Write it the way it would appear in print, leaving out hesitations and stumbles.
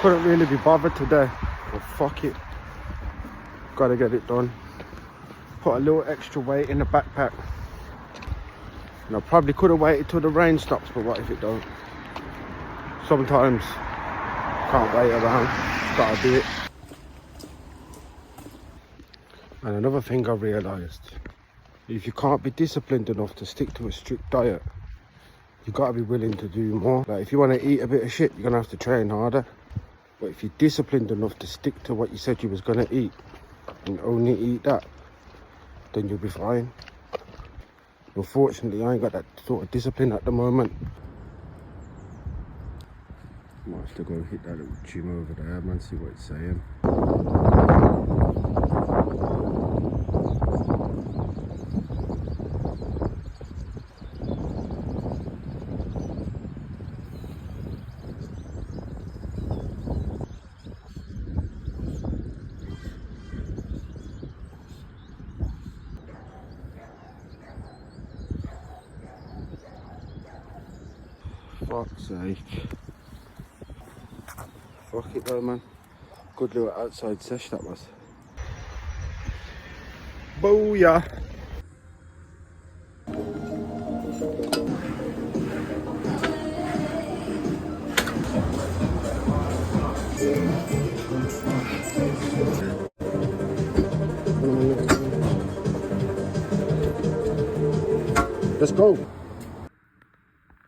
couldn't really be bothered today. But fuck it. Gotta get it done. Put a little extra weight in the backpack. And I probably could have waited till the rain stops, but what if it don't? Sometimes can't wait around. Gotta do it. And another thing I realised, if you can't be disciplined enough to stick to a strict diet, you gotta be willing to do more. Like if you want to eat a bit of shit, you're gonna have to train harder. But if you're disciplined enough to stick to what you said you was gonna eat and only eat that, then you'll be fine. Unfortunately, I ain't got that sort of discipline at the moment. Might have to go hit that little gym over there, man, see what it's saying. Fuck's sake. Fuck it though, man. Good little outside sesh that was. Booyah! Let's go.